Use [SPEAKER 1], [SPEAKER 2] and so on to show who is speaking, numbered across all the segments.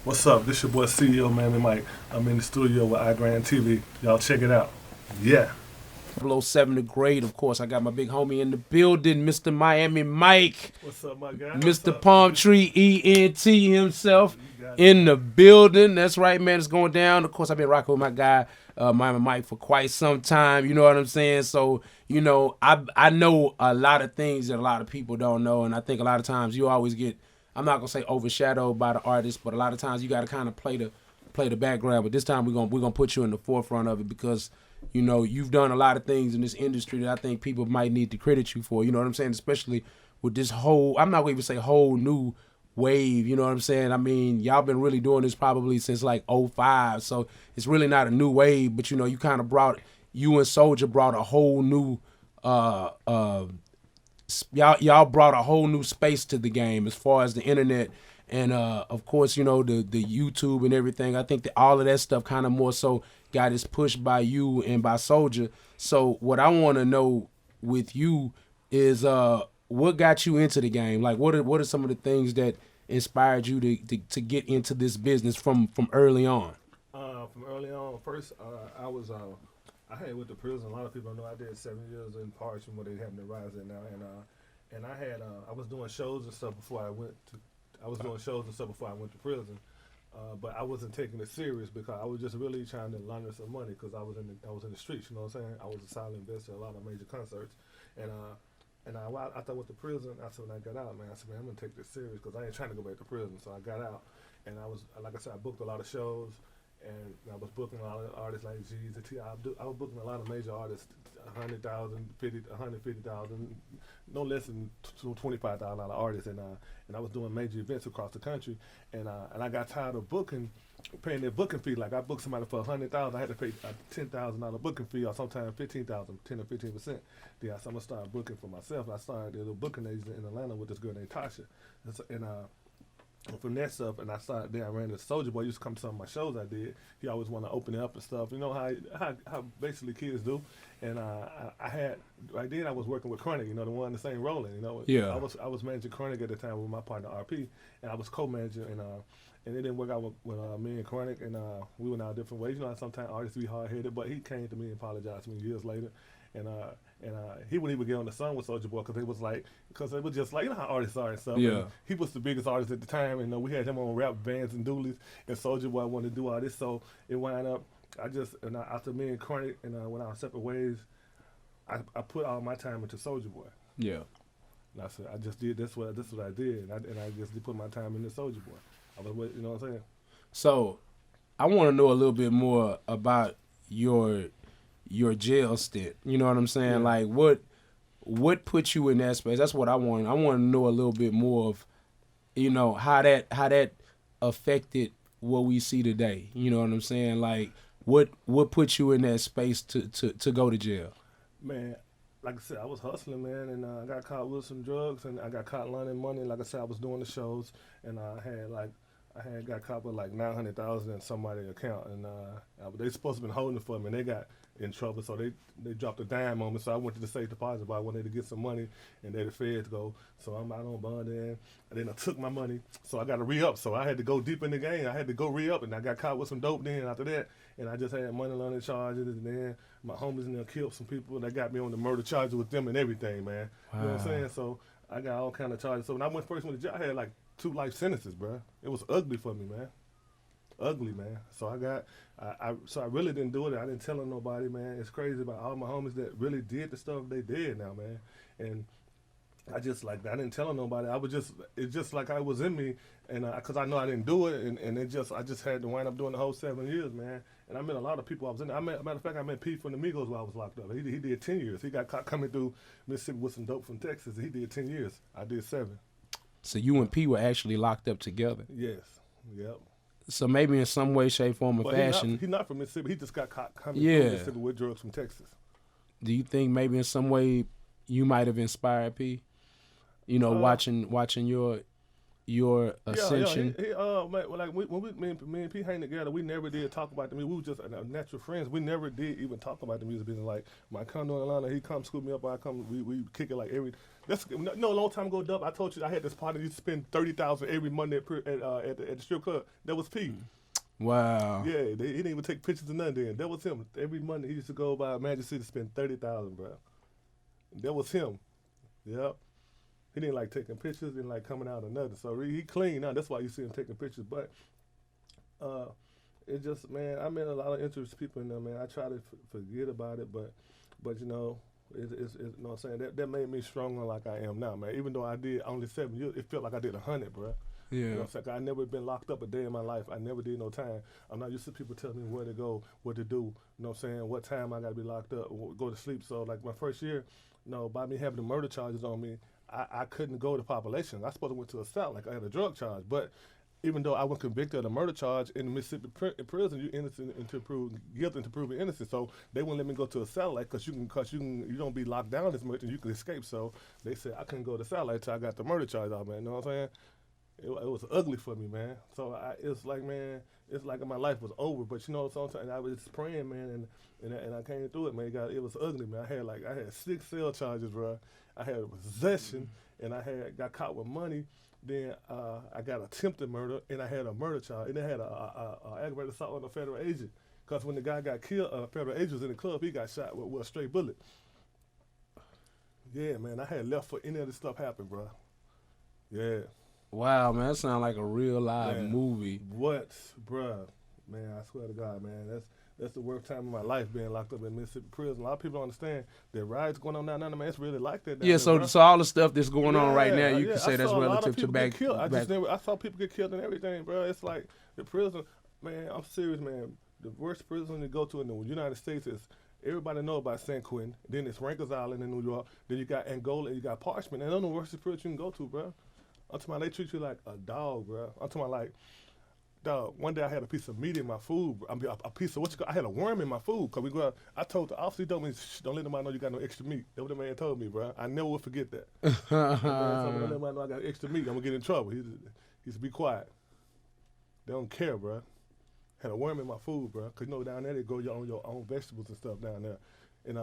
[SPEAKER 1] What's up? This your boy CEO Man Mike. I'm in the studio with iGrindTV. Y'all check it out. Yeah.
[SPEAKER 2] Below 7 to grade, of course. I got my big homie in the building, Mr. Miami Mike,
[SPEAKER 1] What's up, my guy?
[SPEAKER 2] Mr. Palm Tree ENT himself
[SPEAKER 1] You got it.
[SPEAKER 2] in the building. That's right, man. It's going down. Of course, I've been rocking with my guy, Miami Mike, for quite some time. You know what I'm saying? So, I know a lot of things that a lot of people don't know, and I think a lot of times you always get, I'm not gonna say overshadowed by the artist, but a lot of times you got to kind of play the background. But this time we're gonna put you in the forefront of it because you've done a lot of things in this industry that I think people might need to credit you for. You know what I'm saying? Especially with this whole, I'm not gonna even say whole new wave. You know what I'm saying? I mean, y'all been really doing this probably since like '05, so it's really not a new wave. But you kind of you and Soldier brought a whole new y'all brought a whole new space to the game as far as the internet and of course the YouTube and everything. I think that all of that stuff kind of more so got is pushed by you and by Soldier. So what I want to know with you is what got you into the game? Like what are some of the things that inspired you to get into this business from early on?
[SPEAKER 1] From early on, first I had with the prison. A lot of people know I did 7 years in parts from what they have to rise in now, and I was doing shows and stuff before I went to. I was doing shows and stuff before I went to prison, but I wasn't taking it serious because I was just really trying to launder some money because I was in the streets. You know what I'm saying? I was a silent investor at a lot of major concerts, and after I went to prison, I said when I got out, man, I said, man, I'm gonna take this serious because I ain't trying to go back to prison. So I got out, and I was, like I said, I booked a lot of shows. And I was booking a lot of artists like G's and T. I was booking a lot of major artists, 100,000, 150,000, no less than $25,000 artists, and I was doing major events across the country, and I got tired of paying their booking fee. Like I booked somebody for 100,000, I had to pay a $10,000 booking fee, or sometimes 15,000, 10 or 15%. Then I said I'm gonna start booking for myself. I started a little booking agent in Atlanta with this girl named Tasha, and from that stuff, and I started there. I ran into Soldier Boy. He used to come to some of my shows I did. He always want to open it up and stuff. You know how basically kids do. And I had right then I was working with Chronic. The one in the same rolling.
[SPEAKER 2] Yeah.
[SPEAKER 1] I was managing Chronic at the time with my partner RP, and I was co-manager. And it didn't work out with me and Chronic, and we went our different ways. How sometimes artists be hard headed, but he came to me and apologized to me years later. And he wouldn't even get on the song with Soulja Boy because it was just like how artists are and stuff.
[SPEAKER 2] Yeah.
[SPEAKER 1] And he was the biggest artist at the time, and we had him on rap bands and doolies, and Soulja Boy wanted to do all this, so it wound up. After me and Chronic and went our separate ways, I put all my time into Soulja Boy.
[SPEAKER 2] Yeah.
[SPEAKER 1] And I said I just did this what I did, and I just put my time into Soulja Boy. I was, you know what I'm saying?
[SPEAKER 2] So I want to know a little bit more about your jail stint. You know what I'm saying?
[SPEAKER 1] Yeah.
[SPEAKER 2] Like what put you in that space? That's what I want. I want to know a little bit more of, how that affected what we see today. You know what I'm saying? Like what put you in that space to go to jail?
[SPEAKER 1] Man, like I said, I was hustling, man, and I got caught with some drugs, and I got caught loaning money. Like I said, I was doing the shows, and I had got caught with like 900,000 in somebody's account, and they supposed to have been holding it for me, and they got in trouble, so they dropped a dime on me. So I went to the safe deposit, but I wanted to get some money, and they the feds go. So I'm out on bond, and then I took my money, so I got to re-up. So I had to go deep in the game. I had to go re-up, and I got caught with some dope then after that, and I just had money laundering charges, and then my homies in there killed some people, and they got me on the murder charges with them and everything, man.
[SPEAKER 2] Wow.
[SPEAKER 1] You know what I'm saying? So I got all kind of charges. So when I first went to jail, I had like 2 life sentences, bro. It was ugly for me, man. Ugly, man. So I really didn't do it. I didn't tell nobody, man. It's crazy about all my homies that really did the stuff they did now, man. And I didn't tell nobody. It's just like I was in me, and because I know I didn't do it, and I just had to wind up doing the whole 7 years, man. And I met a lot of people I was in there. Matter of fact, I met Pete from the Migos while I was locked up. He did 10 years. He got caught coming through Mississippi with some dope from Texas. He did 10 years. I did 7.
[SPEAKER 2] So you and P were actually locked up together.
[SPEAKER 1] Yes. Yep.
[SPEAKER 2] So maybe in some way, shape, form, or fashion.
[SPEAKER 1] He's not from Mississippi. He just got caught coming
[SPEAKER 2] Yeah.
[SPEAKER 1] from Mississippi with drugs from Texas.
[SPEAKER 2] Do you think maybe in some way you might have inspired P? Watching your your ascension?
[SPEAKER 1] Yeah, man, well, like me and Pete hang together, we never did talk about the music. We were just natural friends. We never did even talk about the music business. Like when I come to Atlanta, he come scoop me up. I come, we kick it like every. That's no a long time ago. Dub, I told you I had this party. You spend 30,000 every Monday at the strip club. That was Pete.
[SPEAKER 2] Wow.
[SPEAKER 1] Yeah, he didn't even take pictures of nothing. Then that was him. Every Monday he used to go by Magic City to spend 30,000, bro. That was him. Yep. He didn't like taking pictures, didn't like coming out or nothing. So he clean now. That's why you see him taking pictures. But it just, man, I met a lot of interesting people in there, man. I try to forget about it, but you know, it's you know what I'm saying? That made me stronger like I am now, man. Even though I did only 7 years, it felt like I did 100, bro.
[SPEAKER 2] Yeah.
[SPEAKER 1] You know what I'm saying? I never been locked up a day in my life. I never did no time. I'm not used to people telling me where to go, what to do. You know what I'm saying? What time I got to be locked up, go to sleep. So like my first year, you know, by me having the murder charges on me, I couldn't go to population. I supposed to went to a cell, like I had a drug charge. But even though I was convicted of a murder charge in Mississippi prison, you innocent until proven guilty until proven innocent. So they wouldn't let me go to a satellite because you don't be locked down as much and you can escape. So they said I couldn't go to satellite till I got the murder charge out, man. You know what I'm saying? It was ugly for me, man. So it's like, man, it's like my life was over. But you know, sometimes I was just praying, man, and I came through it, man. It was ugly, man. I had 6 cell charges, bro. I had possession, and I got caught with money. Then I got attempted murder, and I had a murder charge, and I had a aggravated assault on a federal agent. Because when the guy got killed, a federal agent was in the club. He got shot with a straight bullet. Yeah, man. I had left for any of this stuff happen, bro. Yeah.
[SPEAKER 2] Wow, man, that sounds like a real live
[SPEAKER 1] Man,
[SPEAKER 2] movie.
[SPEAKER 1] What, bruh? Man, I swear to God, man, that's the worst time of my life being locked up in Mississippi prison. A lot of people don't understand that riots going on down there, man. It's really like that.
[SPEAKER 2] Yeah, so all the stuff that's going on right now, you can say that's relative to back.
[SPEAKER 1] I saw people get killed and everything, bro. It's like the prison, man. I'm serious, man. The worst prison to go to in the United States is. Everybody know about San Quentin. Then it's Rikers Island in New York. Then you got Angola. You got Parchment. And those are the worst prison you can go to, bro. I'm talking about they treat you like a dog, bro. I'm talking about like, dog. One day I had a piece of meat in my food. I mean, a piece of I had a worm in my food. Cause we go out. I told the officer, don't let nobody know you got no extra meat. That's what the man told me, bro. I never will forget that. Don't let nobody know I got extra meat. I'm gonna get in trouble. He said, be quiet. They don't care, bro. Had a worm in my food, bro. Cause you know down there they go on your own vegetables and stuff down there. And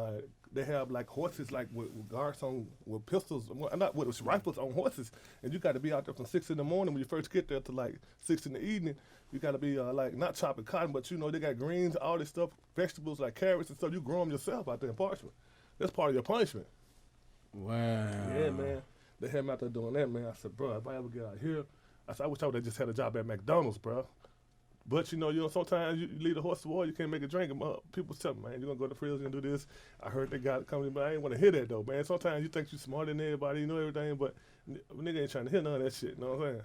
[SPEAKER 1] they have like horses like with guards on with pistols, not with rifles on horses, and you got to be out there from 6 in the morning when you first get there to like 6 in the evening. You got to be like not chopping cotton, but you know they got greens, all this stuff, vegetables like carrots and stuff. You grow them yourself out there in Parchment. That's part of your punishment.
[SPEAKER 2] Wow.
[SPEAKER 1] Yeah, man. They had me out there doing that, man. I said, bro, if I ever get out here, I wish I would have just had a job at McDonald's, bro. But you know, sometimes you leave the horse to water, you can't make a drink. And people tell me, man, you're gonna go to prison and do this. I heard they got it coming, but I ain't want to hear that though, man. Sometimes you think you're smarter than everybody, you know everything, but nigga ain't trying to hear none of that shit. You know what I'm saying?